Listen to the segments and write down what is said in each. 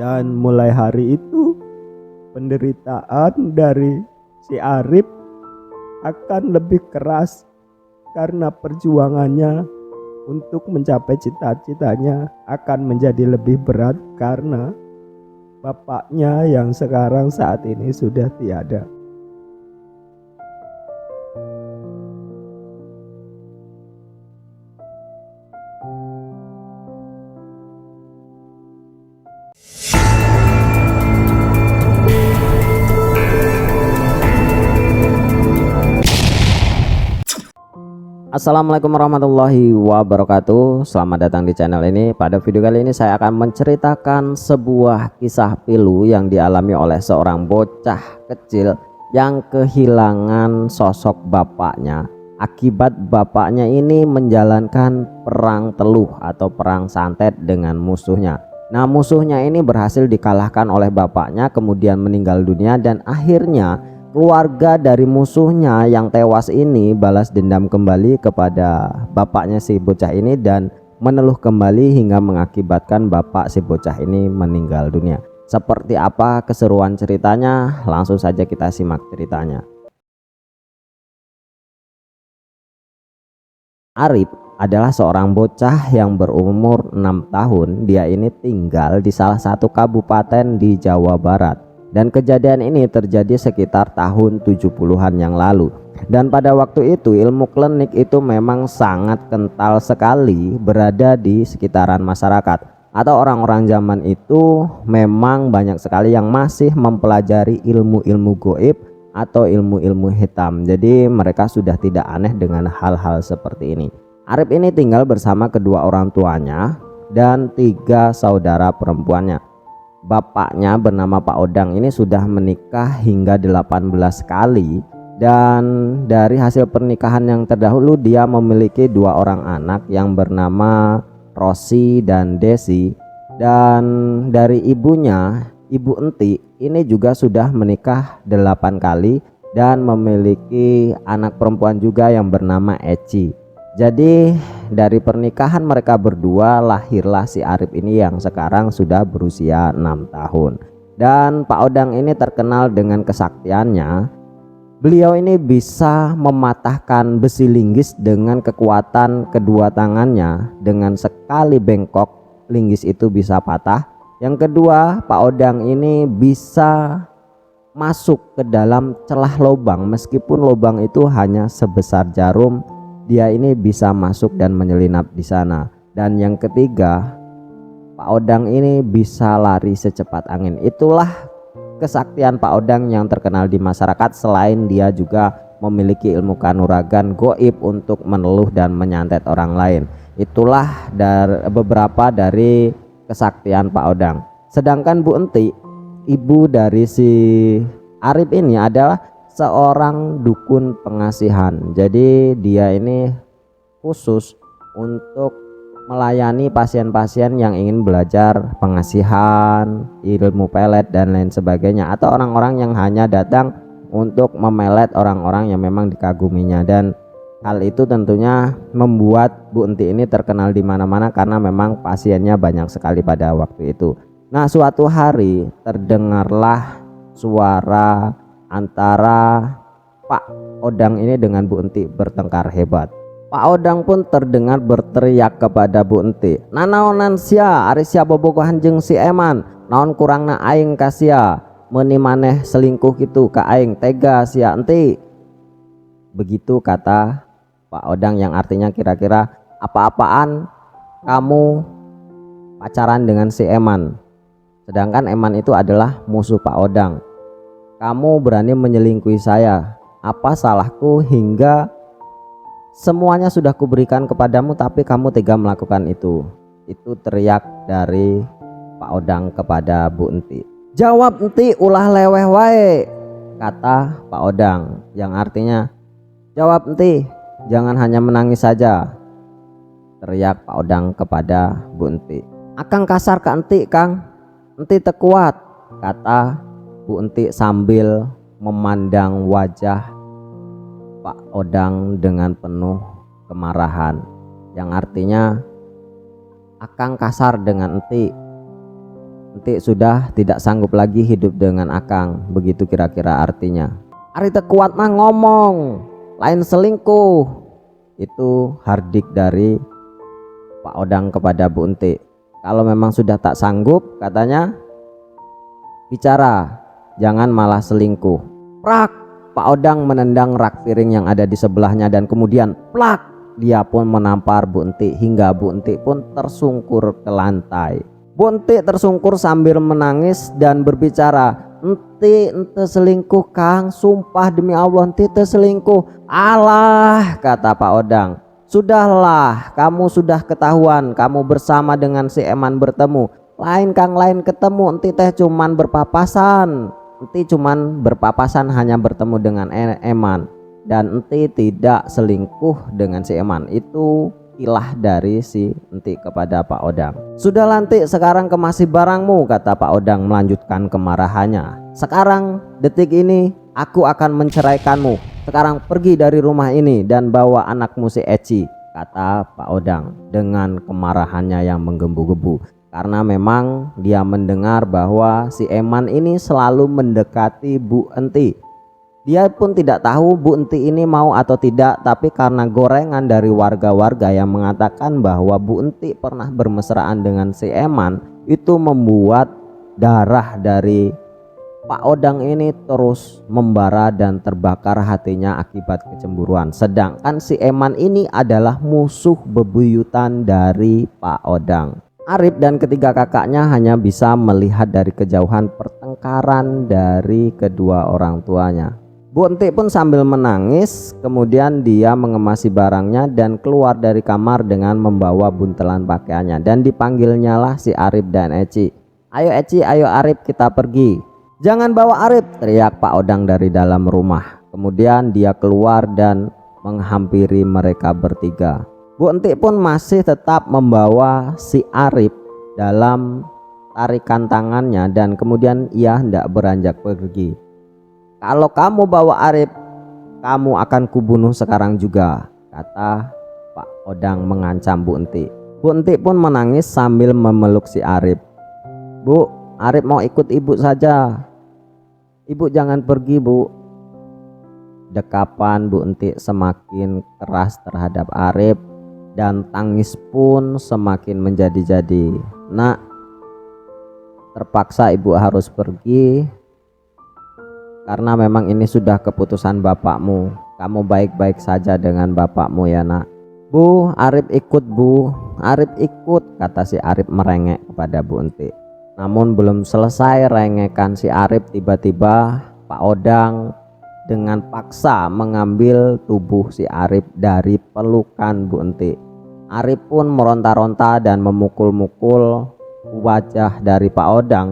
Dan mulai hari itu penderitaan dari si Arif akan lebih keras karena perjuangannya untuk mencapai cita-citanya akan menjadi lebih berat karena bapaknya yang sekarang saat ini sudah tiada. Assalamualaikum warahmatullahi wabarakatuh. Selamat datang di channel ini. Pada video kali ini saya akan menceritakan sebuah kisah pilu yang dialami oleh seorang bocah kecil yang kehilangan sosok bapaknya akibat bapaknya ini menjalankan perang teluh atau perang santet dengan musuhnya. Nah, musuhnya ini berhasil dikalahkan oleh bapaknya, kemudian meninggal dunia, dan akhirnya keluarga dari musuhnya yang tewas ini balas dendam kembali kepada bapaknya si bocah ini dan meneluh kembali hingga mengakibatkan bapak si bocah ini meninggal dunia. Seperti apa keseruan ceritanya? Langsung saja kita simak ceritanya. Arif adalah seorang bocah yang berumur 6 tahun. Dia ini tinggal di salah satu kabupaten di Jawa Barat. Dan kejadian ini terjadi sekitar tahun 70-an yang lalu. Dan pada waktu itu ilmu klinik itu memang sangat kental sekali berada di sekitaran masyarakat. Atau orang-orang zaman itu memang banyak sekali yang masih mempelajari ilmu-ilmu goib atau ilmu-ilmu hitam. Jadi mereka sudah tidak aneh dengan hal-hal seperti ini. Arif ini tinggal bersama kedua orang tuanya dan 3 saudara perempuannya. Bapaknya bernama Pak Odang ini sudah menikah hingga 18 kali, dan dari hasil pernikahan yang terdahulu dia memiliki 2 orang anak yang bernama Rosi dan Desi. Dan dari ibunya, Ibu Enti, ini juga sudah menikah 8 kali dan memiliki anak perempuan juga yang bernama Eci. Jadi dari pernikahan mereka berdua lahirlah si Arif ini yang sekarang sudah berusia 6 tahun. Dan Pak Odang ini terkenal dengan kesaktiannya. Beliau ini bisa mematahkan besi linggis dengan kekuatan kedua tangannya. Dengan sekali bengkok linggis itu bisa patah. Yang kedua, Pak Odang ini bisa masuk ke dalam celah lubang meskipun lubang itu hanya sebesar jarum. Dia ini bisa masuk dan menyelinap di sana. Dan yang ketiga, Pak Odang ini bisa lari secepat angin. Itulah kesaktian Pak Odang yang terkenal di masyarakat. Selain dia juga memiliki ilmu kanuragan goib untuk meneluh dan menyantet orang lain. Itulah beberapa dari kesaktian Pak Odang. Sedangkan Bu Enti, ibu dari si Arif ini, adalah seorang dukun pengasihan. Jadi dia ini khusus untuk melayani pasien-pasien yang ingin belajar pengasihan, ilmu pelet dan lain sebagainya, atau orang-orang yang hanya datang untuk memelet orang-orang yang memang dikaguminya. Dan hal itu tentunya membuat Bu Enti ini terkenal di mana-mana karena memang pasiennya banyak sekali pada waktu itu. Nah, suatu hari terdengarlah suara antara Pak Odang ini dengan Bu Enti bertengkar hebat. Pak Odang pun terdengar berteriak kepada Bu Enti, "Nanaonan sia, ari sia bobogoh anjing si Eman, naon kurangna aing ka sia, meuni maneh selingkuh kitu ka aing, tega sia Enti." Begitu kata Pak Odang, yang artinya kira-kira, apa-apaan kamu pacaran dengan si Eman, sedangkan Eman itu adalah musuh Pak Odang. Kamu berani menyelingkuhi saya. Apa salahku hingga semuanya sudah kuberikan kepadamu tapi kamu tega melakukan itu? Itu teriak dari Pak Odang kepada Bu Enti. "Jawab Enti, ulah leweh wae," kata Pak Odang, yang artinya, "Jawab Enti, jangan hanya menangis saja," teriak Pak Odang kepada Bu Enti. "Akang kasar ke Enti, Kang. Enti teu kuat," kata Bu Enti sambil memandang wajah Pak Odang dengan penuh kemarahan, yang artinya, "Akang kasar dengan Enti." Entik sudah tidak sanggup lagi hidup dengan akang. Begitu kira-kira artinya. Ari teu kuat mah ngomong, lain selingkuh. Itu hardik dari Pak Odang kepada Bu Entik. Kalau memang sudah tak sanggup, katanya, bicara, jangan malah selingkuh. Prak, Pak Odang menendang rak piring yang ada di sebelahnya dan kemudian plak, dia pun menampar Bu Entik hingga Bu Entik pun tersungkur ke lantai. Bu Entik tersungkur sambil menangis dan berbicara, ente selingkuh Kang, sumpah demi Allah ente selingkuh. Alah, kata Pak Odang, sudahlah, kamu sudah ketahuan kamu bersama dengan si Eman bertemu. Lain Kang, lain ketemu, ente teh cuman berpapasan. Ente cuman berpapasan hanya bertemu dengan Eman, dan ente tidak selingkuh dengan si Eman. Itu ilah dari si Enti kepada Pak Odang. Sudah lantik, sekarang kemasi barangmu, kata Pak Odang melanjutkan kemarahannya. Sekarang detik ini aku akan menceraikanmu. Sekarang pergi dari rumah ini dan bawa anakmu si Eci, kata Pak Odang dengan kemarahannya yang menggebu-gebu. Karena memang dia mendengar bahwa si Eman ini selalu mendekati Bu Enti. Dia pun tidak tahu Bu Enti ini mau atau tidak, tapi karena gorengan dari warga-warga yang mengatakan bahwa Bu Enti pernah bermesraan dengan si Eman, itu membuat darah dari Pak Odang ini terus membara dan terbakar hatinya akibat kecemburuan. Sedangkan si Eman ini adalah musuh bebuyutan dari Pak Odang. Arif dan ketiga kakaknya hanya bisa melihat dari kejauhan pertengkaran dari kedua orang tuanya. Bu Entik pun sambil menangis, kemudian dia mengemasi barangnya dan keluar dari kamar dengan membawa buntelan pakaiannya, dan dipanggilnya lah si Arif dan Eci. Ayo Eci, ayo Arif, kita pergi. Jangan bawa Arif, teriak Pak Odang dari dalam rumah. Kemudian dia keluar dan menghampiri mereka bertiga. Bu Entik pun masih tetap membawa si Arif dalam tarikan tangannya dan kemudian ia hendak beranjak pergi. Kalau kamu bawa Arif, kamu akan kubunuh sekarang juga, kata Pak Odang mengancam Bu Entik. Bu Entik pun menangis sambil memeluk si Arif. Bu, Arif mau ikut ibu saja. Ibu jangan pergi, Bu. Dekapan Bu Entik semakin keras terhadap Arif dan tangis pun semakin menjadi-jadi. Nak, terpaksa ibu harus pergi karena memang ini sudah keputusan bapakmu. Kamu baik-baik saja dengan bapakmu ya nak. Bu, Arif ikut Bu, Arif ikut, kata si Arif merengek kepada Bu Entik. Namun belum selesai rengekan si Arif, tiba-tiba Pak Odang dengan paksa mengambil tubuh si Arif dari pelukan Bu Entik. Arif pun meronta-ronta dan memukul-mukul wajah dari Pak Odang.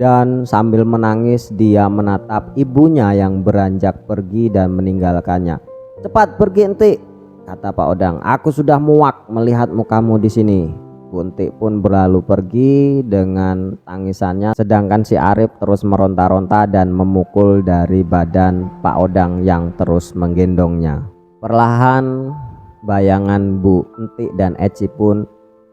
Dan sambil menangis dia menatap ibunya yang beranjak pergi dan meninggalkannya. Cepat pergi Entik, kata Pak Odang. Aku sudah muak melihat mukamu di sini. Bu Entik pun berlalu pergi dengan tangisannya, sedangkan si Arif terus meronta-ronta dan memukul dari badan Pak Odang yang terus menggendongnya. Perlahan bayangan Bu Entik dan Eci pun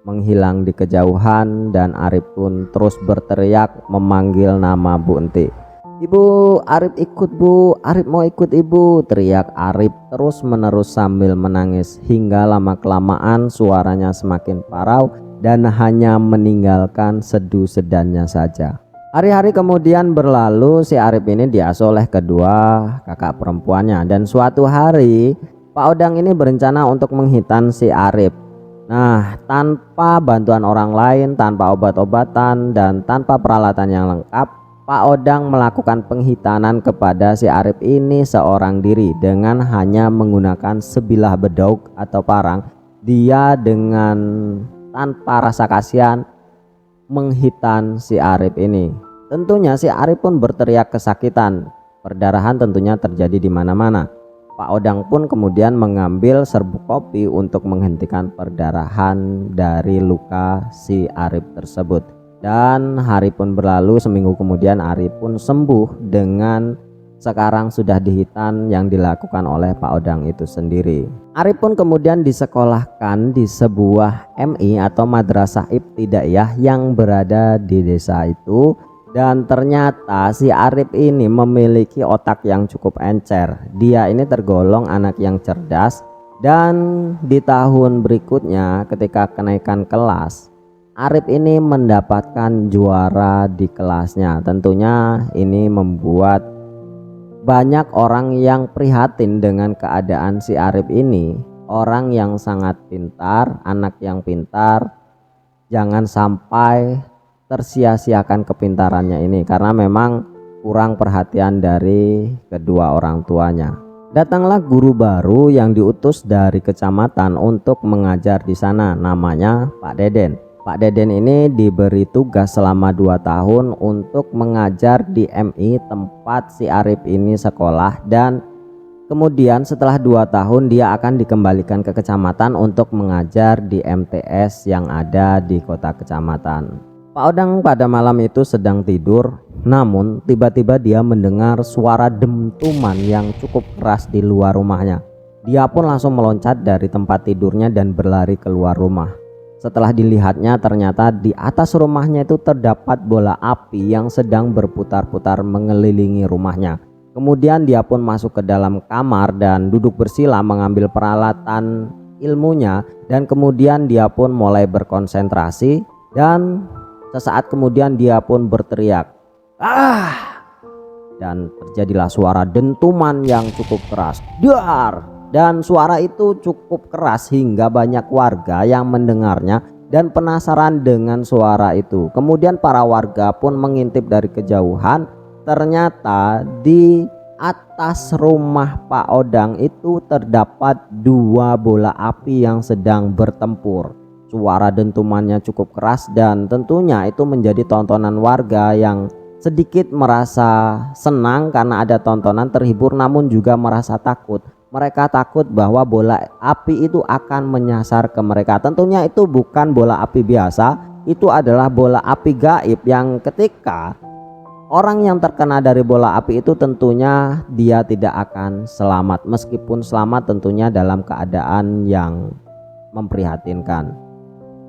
menghilang di kejauhan dan Arif pun terus berteriak memanggil nama Bu Entik. Ibu, Arif ikut Bu, Arif mau ikut ibu, teriak Arif terus menerus sambil menangis hingga lama kelamaan suaranya semakin parau dan hanya meninggalkan sedu-sedannya saja. Hari-hari kemudian berlalu, si Arif ini diasuh oleh kedua kakak perempuannya, dan suatu hari Pak Odang ini berencana untuk menghitan si Arif. Nah, tanpa bantuan orang lain, tanpa obat-obatan, dan tanpa peralatan yang lengkap, Pak Odang melakukan penghitanan kepada si Arif ini seorang diri dengan hanya menggunakan sebilah bedog atau parang. Dia dengan tanpa rasa kasihan menghitan si Arif ini. Tentunya si Arif pun berteriak kesakitan. Perdarahan tentunya terjadi di mana-mana. Pak Odang pun kemudian mengambil serbuk kopi untuk menghentikan perdarahan dari luka si Arif tersebut. Dan hari pun berlalu, seminggu kemudian Arif pun sembuh dengan sekarang sudah dihitan yang dilakukan oleh Pak Odang itu sendiri. Arif pun kemudian disekolahkan di sebuah MI atau Madrasah Ibtidaiyah yang berada di desa itu. Dan ternyata si Arif ini memiliki otak yang cukup encer. Dia ini tergolong anak yang cerdas. Dan di tahun berikutnya ketika kenaikan kelas, Arif ini mendapatkan juara di kelasnya. Tentunya ini membuat banyak orang yang prihatin dengan keadaan si Arif ini. Orang yang sangat pintar, anak yang pintar, jangan sampai tersia-siakan kepintarannya ini karena memang kurang perhatian dari kedua orang tuanya. Datanglah guru baru yang diutus dari kecamatan untuk mengajar di sana, namanya Pak Deden. Pak Deden ini diberi tugas selama 2 tahun untuk mengajar di MI tempat si Arif ini sekolah, dan kemudian setelah 2 tahun dia akan dikembalikan ke kecamatan untuk mengajar di MTS yang ada di kota kecamatan. Pak Odang pada malam itu sedang tidur, namun tiba-tiba dia mendengar suara dentuman yang cukup keras di luar rumahnya. Dia pun langsung meloncat dari tempat tidurnya dan berlari keluar rumah. Setelah dilihatnya, ternyata di atas rumahnya itu terdapat bola api yang sedang berputar-putar mengelilingi rumahnya. Kemudian dia pun masuk ke dalam kamar dan duduk bersila mengambil peralatan ilmunya, dan kemudian dia pun mulai berkonsentrasi. Dan sesaat kemudian dia pun berteriak, "Ah!" Dan terjadilah suara dentuman yang cukup keras. Dar! Dan suara itu cukup keras hingga banyak warga yang mendengarnya dan penasaran dengan suara itu. Kemudian para warga pun mengintip dari kejauhan. Ternyata di atas rumah Pak Odang itu terdapat 2 bola api yang sedang bertempur. Suara dentumannya cukup keras dan tentunya itu menjadi tontonan warga yang sedikit merasa senang karena ada tontonan, terhibur, namun juga merasa takut. Mereka takut bahwa bola api itu akan menyasar ke mereka. Tentunya itu bukan bola api biasa, itu adalah bola api gaib yang ketika orang yang terkena dari bola api itu tentunya dia tidak akan selamat. Meskipun selamat tentunya dalam keadaan yang memprihatinkan.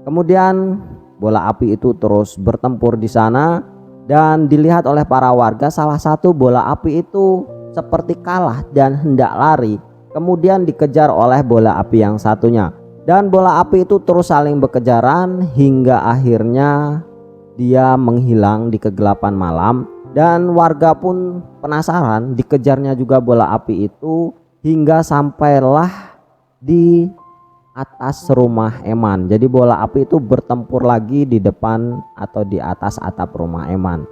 Kemudian bola api itu terus bertempur di sana dan dilihat oleh para warga salah satu bola api itu seperti kalah dan hendak lari. Kemudian dikejar oleh bola api yang satunya. Dan bola api itu terus saling berkejaran hingga akhirnya dia menghilang di kegelapan malam. Dan warga pun penasaran, dikejarnya juga bola api itu hingga sampailah di atas rumah Eman. Jadi bola api itu bertempur lagi di depan atau di atas atap rumah Eman.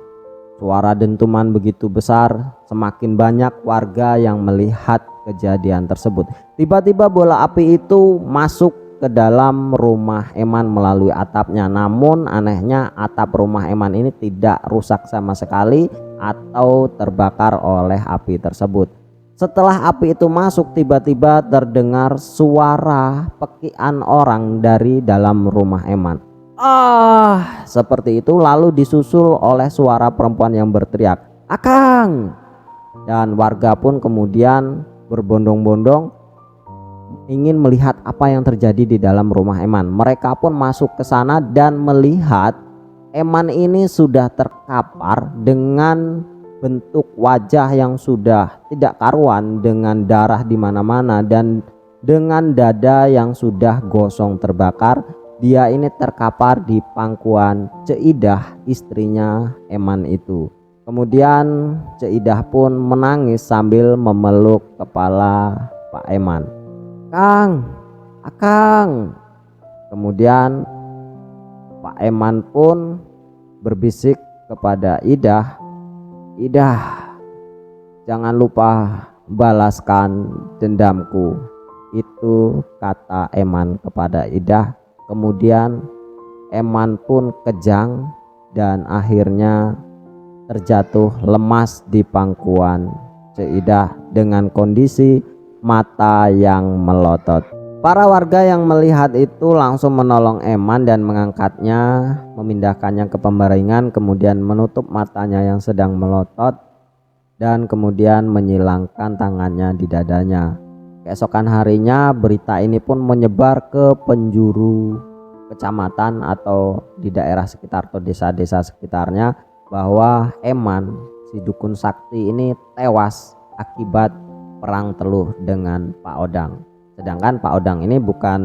Suara dentuman begitu besar, semakin banyak warga yang melihat kejadian tersebut. Tiba-tiba bola api itu masuk ke dalam rumah Eman melalui atapnya. Namun anehnya atap rumah Eman ini tidak rusak sama sekali atau terbakar oleh api tersebut. Setelah api itu masuk, tiba-tiba terdengar suara pekian orang dari dalam rumah Eman. Ah, seperti itu, lalu disusul oleh suara perempuan yang berteriak, "Akang!" Dan warga pun kemudian berbondong-bondong ingin melihat apa yang terjadi di dalam rumah Eman. Mereka pun masuk ke sana dan melihat Eman ini sudah terkapar dengan bentuk wajah yang sudah tidak karuan, dengan darah di mana-mana dan dengan dada yang sudah gosong terbakar. Dia ini terkapar di pangkuan Ceidah, istrinya Eman itu. Kemudian Ceidah pun menangis sambil memeluk kepala Pak Eman. "Kang, Akang!" Kemudian Pak Eman pun berbisik kepada Idah, "Idah, jangan lupa balaskan dendamku." Itu kata Eman kepada Idah. Kemudian Eman pun kejang dan akhirnya terjatuh lemas di pangkuan Ceidah dengan kondisi mata yang melotot. Para warga yang melihat itu langsung menolong Eman dan mengangkatnya, memindahkannya ke pembaringan, kemudian menutup matanya yang sedang melotot. dan kemudian menyilangkan tangannya di dadanya. Keesokan harinya berita ini pun menyebar ke penjuru kecamatan atau di daerah sekitar atau desa-desa sekitarnya bahwa Eman, si dukun sakti ini tewas akibat perang teluh dengan Pak Odang. Sedangkan Pak Odang ini bukan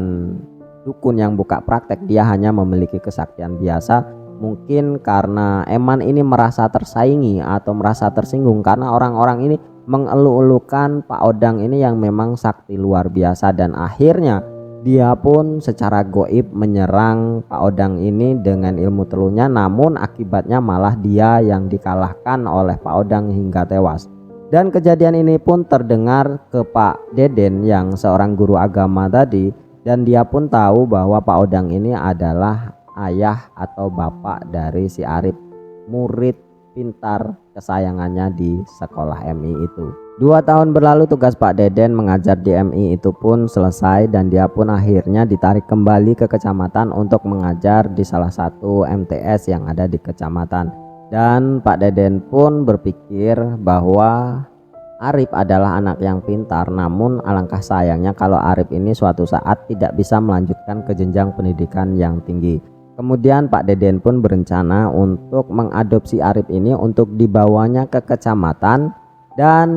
dukun yang buka praktek, dia hanya memiliki kesaktian biasa. Mungkin karena Eman ini merasa tersaingi atau merasa tersinggung karena orang-orang ini mengeluh-elukan Pak Odang ini yang memang sakti luar biasa, dan akhirnya dia pun secara goib menyerang Pak Odang ini dengan ilmu teluhnya, namun akibatnya malah dia yang dikalahkan oleh Pak Odang hingga tewas. Dan kejadian ini pun terdengar ke Pak Deden yang seorang guru agama tadi, dan dia pun tahu bahwa Pak Odang ini adalah ayah atau bapak dari si Arif, murid pintar kesayangannya di sekolah MI itu. 2 tahun berlalu, tugas Pak Deden mengajar di MI itu pun selesai dan dia pun akhirnya ditarik kembali ke kecamatan untuk mengajar di salah satu MTS yang ada di kecamatan. Dan Pak Deden pun berpikir bahwa Arif adalah anak yang pintar, namun alangkah sayangnya kalau Arif ini suatu saat tidak bisa melanjutkan ke jenjang pendidikan yang tinggi. Kemudian Pak Deden pun berencana untuk mengadopsi Arif ini untuk dibawanya ke kecamatan, dan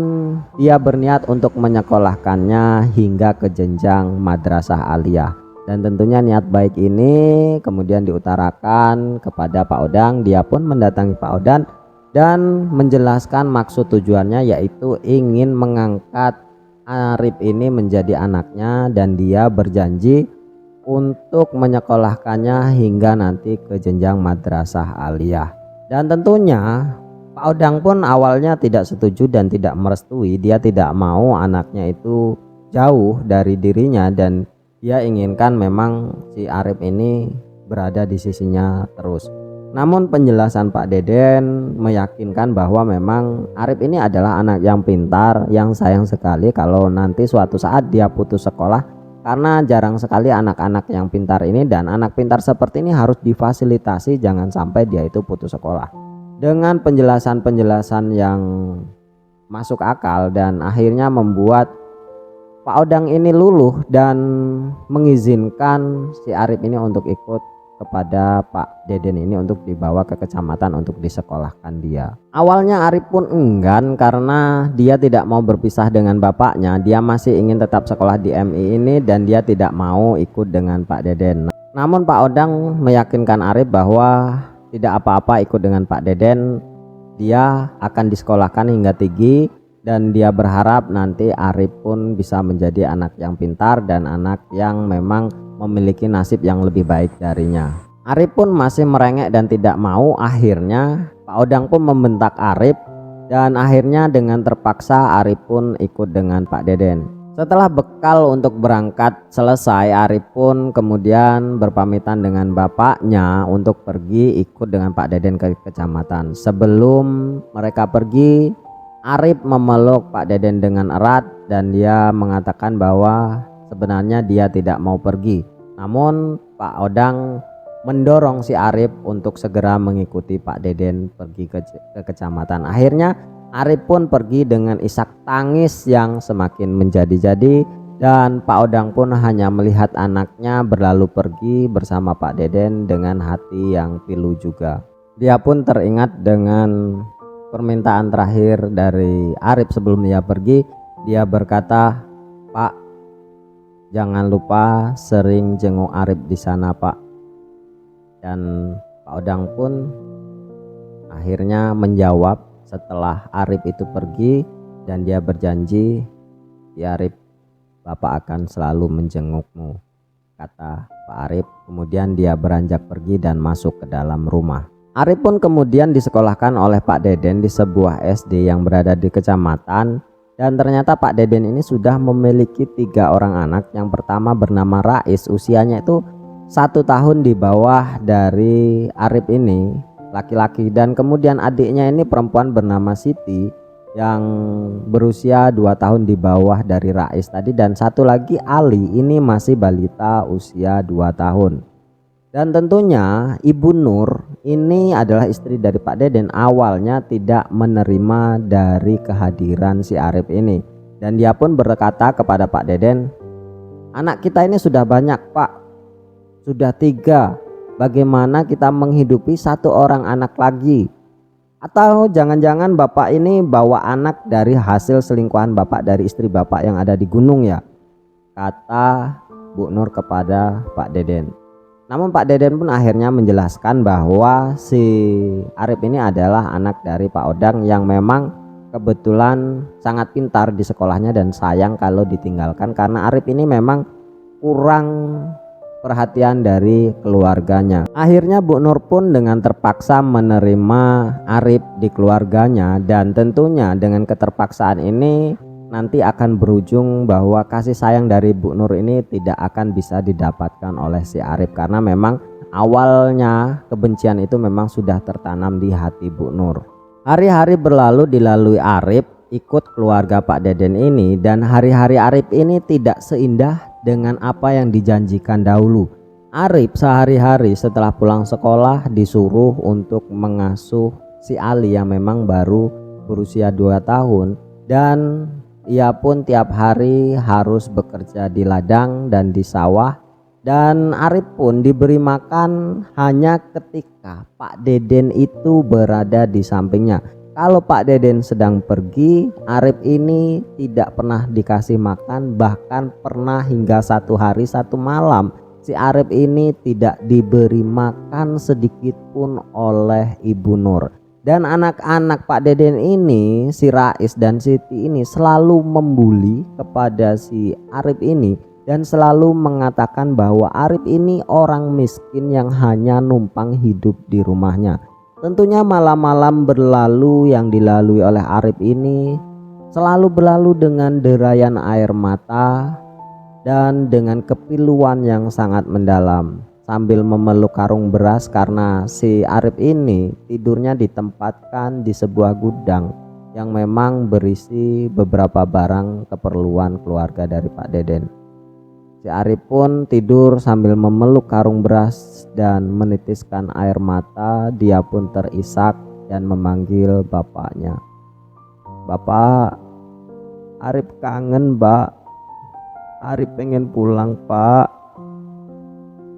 dia berniat untuk menyekolahkannya hingga ke jenjang madrasah aliyah. Dan tentunya niat baik ini kemudian diutarakan kepada Pak Odang. Dia pun mendatangi Pak Odang dan menjelaskan maksud tujuannya, yaitu ingin mengangkat Arif ini menjadi anaknya, dan dia berjanji untuk menyekolahkannya hingga nanti ke jenjang madrasah aliyah. Dan tentunya Pak Odang pun awalnya tidak setuju dan tidak merestui. Dia tidak mau anaknya itu jauh dari dirinya, dan dia inginkan memang si Arif ini berada di sisinya terus. Namun penjelasan Pak Deden meyakinkan bahwa memang Arif ini adalah anak yang pintar, yang sayang sekali kalau nanti suatu saat dia putus sekolah, karena jarang sekali anak-anak yang pintar ini, dan anak pintar seperti ini harus difasilitasi jangan sampai dia itu putus sekolah. Dengan penjelasan-penjelasan yang masuk akal dan akhirnya membuat Pak Odang ini luluh dan mengizinkan si Arif ini untuk ikut kepada Pak Deden ini untuk dibawa ke kecamatan untuk disekolahkan dia. Awalnya Arif pun enggan karena dia tidak mau berpisah dengan bapaknya. Dia masih ingin tetap sekolah di MI ini dan dia tidak mau ikut dengan Pak Deden. Namun Pak Odang meyakinkan Arif bahwa tidak apa-apa ikut dengan Pak Deden, dia akan disekolahkan hingga tinggi, dan dia berharap nanti Arif pun bisa menjadi anak yang pintar dan anak yang memang memiliki nasib yang lebih baik darinya. Arif pun masih merengek dan tidak mau. Akhirnya Pak Odang pun membentak Arif, dan akhirnya dengan terpaksa Arif pun ikut dengan Pak Deden. Setelah bekal untuk berangkat selesai, Arif pun kemudian berpamitan dengan bapaknya untuk pergi ikut dengan Pak Deden ke kecamatan. Sebelum mereka pergi, Arif memeluk Pak Deden dengan erat dan dia mengatakan bahwa sebenarnya dia tidak mau pergi. Namun Pak Odang mendorong si Arif untuk segera mengikuti Pak Deden pergi ke kecamatan. Akhirnya Arif pun pergi dengan isak tangis yang semakin menjadi-jadi, dan Pak Odang pun hanya melihat anaknya berlalu pergi bersama Pak Deden dengan hati yang pilu juga. Dia pun teringat dengan permintaan terakhir dari Arif sebelum dia pergi. Dia berkata, "Pak, jangan lupa sering jenguk Arif di sana, Pak." Dan Pak Odang pun akhirnya menjawab setelah Arif itu pergi, dan dia berjanji, "Ya Arif, Bapak akan selalu menjengukmu," kata Pak Arif. Kemudian dia beranjak pergi dan masuk ke dalam rumah. Arif pun kemudian disekolahkan oleh Pak Deden di sebuah SD yang berada di kecamatan, dan ternyata Pak Deden ini sudah memiliki 3 orang anak. Yang pertama bernama Rais, usianya itu 1 tahun di bawah dari Arif ini, laki-laki, dan kemudian adiknya ini perempuan bernama Siti yang berusia 2 tahun di bawah dari Rais tadi, dan satu lagi Ali, ini masih balita usia 2 tahun. Dan tentunya Ibu Nur ini adalah istri dari Pak Deden, awalnya tidak menerima dari kehadiran si Arif ini. Dan dia pun berkata kepada Pak Deden, anak kita ini sudah banyak Pak, sudah 3, bagaimana kita menghidupi 1 orang anak lagi? Atau jangan-jangan Bapak ini bawa anak dari hasil selingkuhan Bapak dari istri Bapak yang ada di gunung ya? Kata Bu Nur kepada Pak Deden. Namun Pak Deden pun akhirnya menjelaskan bahwa si Arif ini adalah anak dari Pak Odang yang memang kebetulan sangat pintar di sekolahnya dan sayang kalau ditinggalkan karena Arif ini memang kurang perhatian dari keluarganya. Akhirnya Bu Nur pun dengan terpaksa menerima Arif di keluarganya, dan tentunya dengan keterpaksaan ini nanti akan berujung bahwa kasih sayang dari Bu Nur ini tidak akan bisa didapatkan oleh si Arif karena memang awalnya kebencian itu memang sudah tertanam di hati Bu Nur. Hari-hari berlalu dilalui Arif ikut keluarga Pak Deden ini, dan hari-hari Arif ini tidak seindah dengan apa yang dijanjikan dahulu. Arif sehari-hari setelah pulang sekolah disuruh untuk mengasuh si Ali yang memang baru berusia 2 tahun, dan ia pun tiap hari harus bekerja di ladang dan di sawah, dan Arif pun diberi makan hanya ketika Pak Deden itu berada di sampingnya. Kalau Pak Deden sedang pergi, Arif ini tidak pernah dikasih makan, bahkan pernah hingga 1 hari 1 malam si Arif ini tidak diberi makan sedikit pun oleh Ibu Nur. Dan anak-anak Pak Deden ini, si Rais dan Siti ini selalu membuli kepada si Arif ini dan selalu mengatakan bahwa Arif ini orang miskin yang hanya numpang hidup di rumahnya. Tentunya malam-malam berlalu yang dilalui oleh Arif ini selalu berlalu dengan derayan air mata dan dengan kepiluan yang sangat mendalam, sambil memeluk karung beras karena si Arif ini tidurnya ditempatkan di sebuah gudang yang memang berisi beberapa barang keperluan keluarga dari Pak Deden. Si Arif pun tidur sambil memeluk karung beras dan menitiskan air mata. Dia pun terisak dan memanggil bapaknya. Bapak, Arif kangen Mbak, Arif pengen pulang Pak.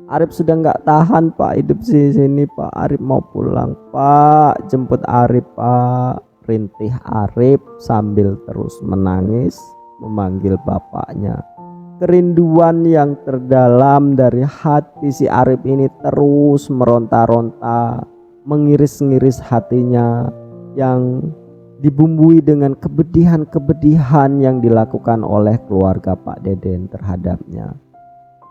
Arif sudah nggak tahan Pak hidup di sini Pak. Arif mau pulang Pak, jemput Arif Pak. Rintih Arif sambil terus menangis memanggil bapaknya. Kerinduan yang terdalam dari hati si Arif ini terus meronta-ronta, mengiris-ngiris hatinya yang dibumbui dengan kebedihan-kebedihan yang dilakukan oleh keluarga Pak Deden terhadapnya.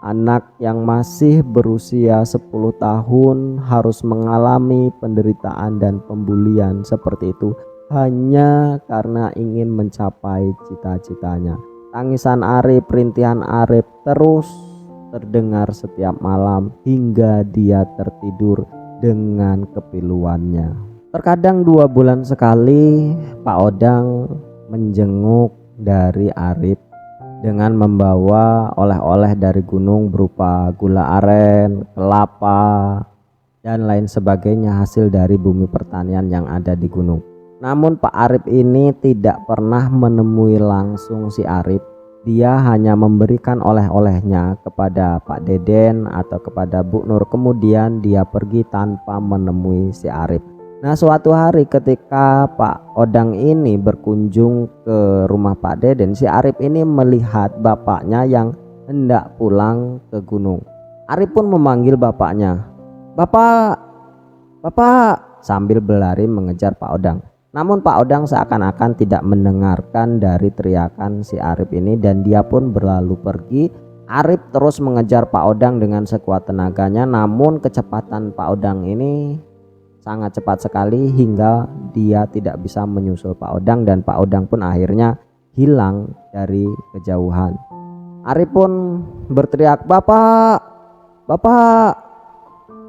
Anak yang masih berusia 10 tahun harus mengalami penderitaan dan pembulian seperti itu hanya karena ingin mencapai cita-citanya. Tangisan Arif, rintihan Arif terus terdengar setiap malam hingga dia tertidur dengan kepiluannya. Terkadang 2 bulan sekali Pak Odang menjenguk dari Arif dengan membawa oleh-oleh dari gunung berupa gula aren, kelapa, dan lain sebagainya hasil dari bumi pertanian yang ada di gunung. Namun Pak Arif ini tidak pernah menemui langsung si Arif. Dia hanya memberikan oleh-olehnya kepada Pak Deden atau kepada Bu Nur, kemudian dia pergi tanpa menemui si Arif. Nah, suatu hari ketika Pak Odang ini berkunjung ke rumah Pak Deden, si Arif ini melihat bapaknya yang hendak pulang ke gunung. Arif pun memanggil bapaknya, "Bapak, Bapak," sambil berlari mengejar Pak Odang. Namun Pak Odang seakan-akan tidak mendengarkan dari teriakan si Arif ini dan dia pun berlalu pergi. Arif terus mengejar Pak Odang dengan sekuat tenaganya, namun kecepatan Pak Odang ini sangat cepat sekali hingga dia tidak bisa menyusul Pak Odang, dan Pak Odang pun akhirnya hilang dari kejauhan. Arif pun berteriak, "Bapak, Bapak,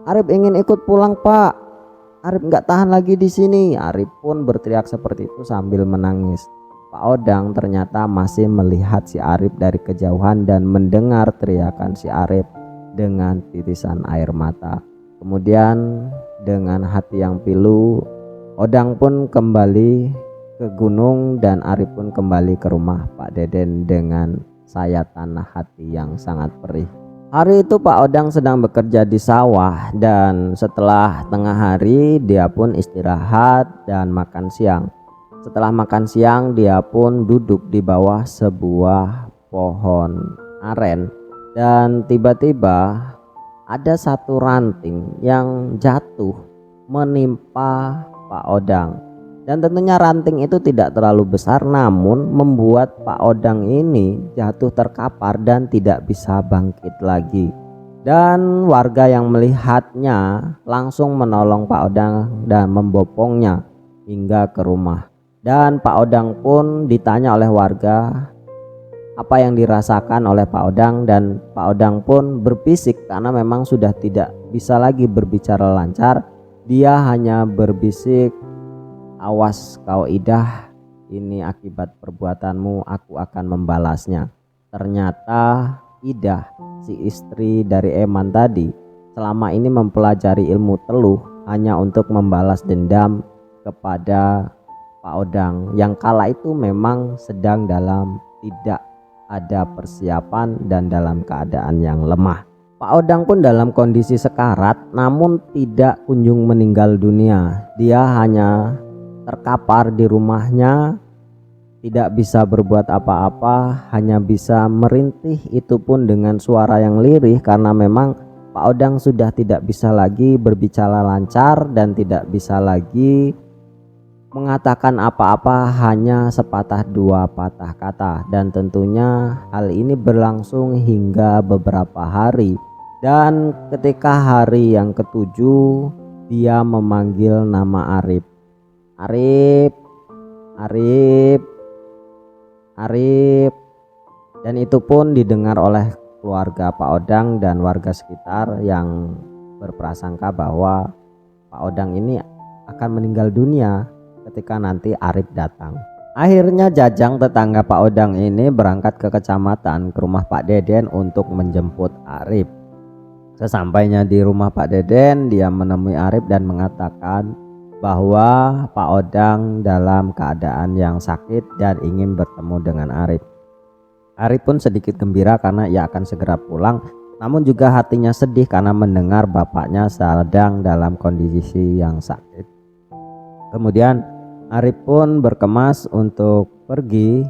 Arif ingin ikut pulang Pak. Arif nggak tahan lagi di sini." Arif pun berteriak seperti itu sambil menangis. Pak Odang ternyata masih melihat si Arif dari kejauhan dan mendengar teriakan si Arif, dengan titisan air mata. Kemudian dengan hati yang pilu, Odang pun kembali ke gunung dan Arip pun kembali ke rumah Pak Deden dengan sayatan hati yang sangat perih. Hari itu Pak Odang sedang bekerja di sawah dan setelah tengah hari dia pun istirahat dan makan siang. Setelah makan siang dia pun duduk di bawah sebuah pohon aren dan tiba-tiba ada satu ranting yang jatuh menimpa Pak Odang. Dan tentunya ranting itu tidak terlalu besar, namun membuat Pak Odang ini jatuh terkapar dan tidak bisa bangkit lagi. Dan warga yang melihatnya langsung menolong Pak Odang dan membopongnya hingga ke rumah. Dan Pak Odang pun ditanya oleh warga apa yang dirasakan oleh Pak Odang, dan Pak Odang pun berbisik karena memang sudah tidak bisa lagi berbicara lancar. Dia hanya berbisik, "Awas kau Idah, ini akibat perbuatanmu, aku akan membalasnya." Ternyata Idah, si istri dari Eman tadi, selama ini mempelajari ilmu teluh hanya untuk membalas dendam kepada Pak Odang yang kala itu memang sedang dalam tidak ada persiapan dan dalam keadaan yang lemah. Pak Odang pun dalam kondisi sekarat namun tidak kunjung meninggal dunia. Dia hanya terkapar di rumahnya, tidak bisa berbuat apa-apa, hanya bisa merintih, itu pun dengan suara yang lirih karena memang Pak Odang sudah tidak bisa lagi berbicara lancar dan tidak bisa lagi mengatakan apa-apa, hanya sepatah dua patah kata. Dan tentunya hal ini berlangsung hingga beberapa hari. Dan ketika hari yang ketujuh, dia memanggil nama Arip. "Arip, Arip, Arip." Dan itu pun didengar oleh keluarga Pak Odang dan warga sekitar yang berprasangka bahwa Pak Odang ini akan meninggal dunia ketika nanti Arip datang. Akhirnya Jajang, tetangga Pak Odang ini, berangkat ke kecamatan ke rumah Pak Deden untuk menjemput Arip. Sesampainya di rumah Pak Deden, dia menemui Arip dan mengatakan bahwa Pak Odang dalam keadaan yang sakit dan ingin bertemu dengan Arip. Arip pun sedikit gembira karena ia akan segera pulang, namun juga hatinya sedih karena mendengar bapaknya sedang dalam kondisi yang sakit. Kemudian Arip pun berkemas untuk pergi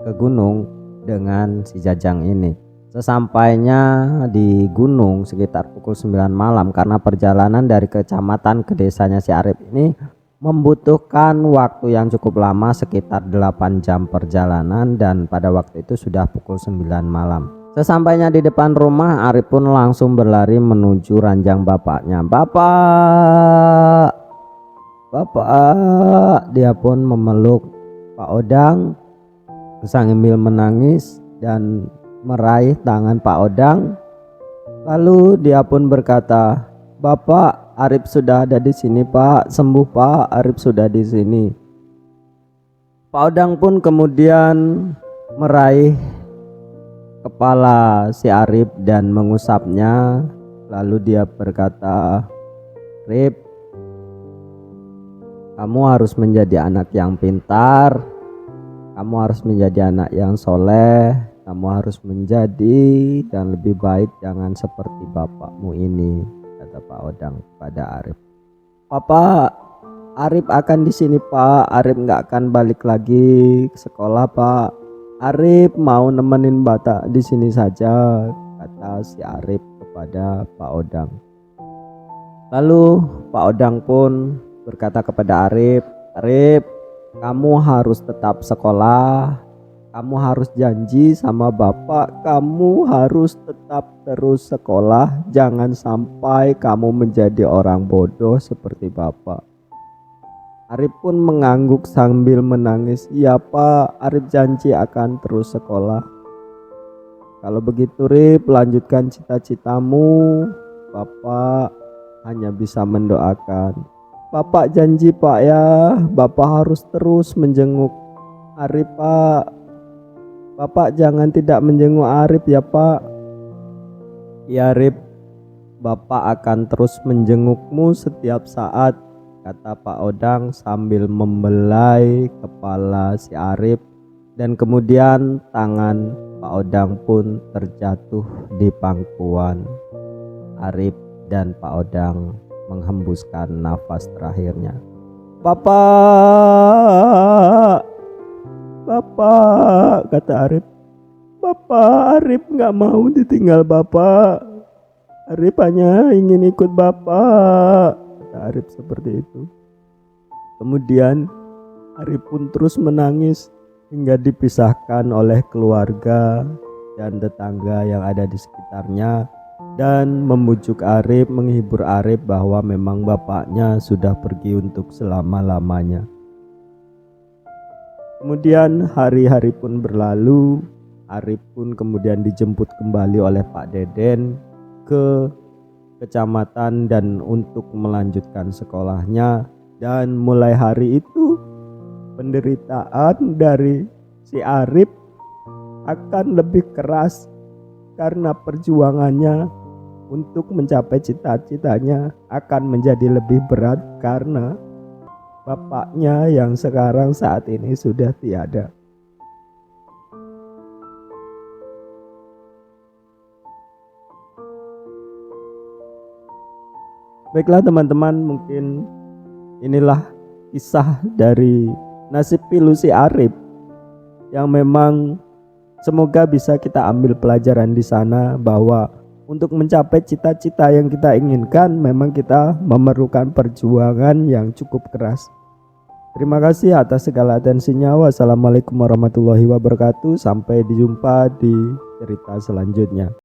ke gunung dengan si Jajang ini. Sesampainya di gunung sekitar pukul 9 malam, karena perjalanan dari kecamatan ke desanya si Arip ini membutuhkan waktu yang cukup lama, sekitar 8 jam perjalanan, dan pada waktu itu sudah pukul 9 malam. Sesampainya di depan rumah, Arip pun langsung berlari menuju ranjang bapaknya. "Bapak, Bapak!" Dia pun memeluk Pak Odang sambil menangis dan meraih tangan Pak Odang. Lalu dia pun berkata, "Bapak, Arip sudah ada di sini, Pak. Sembuh, Pak. Arip sudah di sini." Pak Odang pun kemudian meraih kepala si Arip dan mengusapnya. Lalu dia berkata, "Rip, kamu harus menjadi anak yang pintar, kamu harus menjadi anak yang soleh, kamu harus menjadi dan lebih baik, jangan seperti bapakmu ini," kata Pak Odang pada Arip. "Papa, Arip akan di sini, Pak. Arip nggak akan balik lagi ke sekolah, Pak. Arip mau nemenin Bapak di sini saja," kata si Arip kepada Pak Odang. Lalu Pak Odang pun berkata kepada Arip, "Arip, kamu harus tetap sekolah, kamu harus janji sama Bapak, kamu harus tetap terus sekolah, jangan sampai kamu menjadi orang bodoh seperti Bapak." Arip pun mengangguk sambil menangis. "Iya, Pak, Arip janji akan terus sekolah." "Kalau begitu Rip, lanjutkan cita-citamu. Bapak hanya bisa mendoakan." "Bapak janji, Pak, ya. Bapak harus terus menjenguk Arip, Pak. Bapak jangan tidak menjenguk Arip ya, Pak." "Ki Arif, Bapak akan terus menjengukmu setiap saat," kata Pak Odang sambil membelai kepala si Arif, dan kemudian tangan Pak Odang pun terjatuh di pangkuan Arif dan Pak Odang menghembuskan nafas terakhirnya. "Bapak, Bapak," kata Arif. "Bapak, Arif nggak mau ditinggal Bapak. Arif hanya ingin ikut Bapak," kata Arif seperti itu. Kemudian Arif pun terus menangis hingga dipisahkan oleh keluarga dan tetangga yang ada di sekitarnya, dan membujuk Arif, menghibur Arif bahwa memang bapaknya sudah pergi untuk selama-lamanya. Kemudian hari-hari pun berlalu. Arif pun kemudian dijemput kembali oleh Pak Deden ke kecamatan dan untuk melanjutkan sekolahnya, dan mulai hari itu penderitaan dari si Arif akan lebih keras karena perjuangannya untuk mencapai cita-citanya akan menjadi lebih berat karena bapaknya yang sekarang saat ini sudah tiada. Baiklah teman-teman, mungkin inilah kisah dari nasib pilu si Arif yang memang semoga bisa kita ambil pelajaran di sana, bahwa untuk mencapai cita-cita yang kita inginkan memang kita memerlukan perjuangan yang cukup keras. Terima kasih atas segala atensinya. Wassalamualaikum warahmatullahi wabarakatuh. Sampai jumpa di cerita selanjutnya.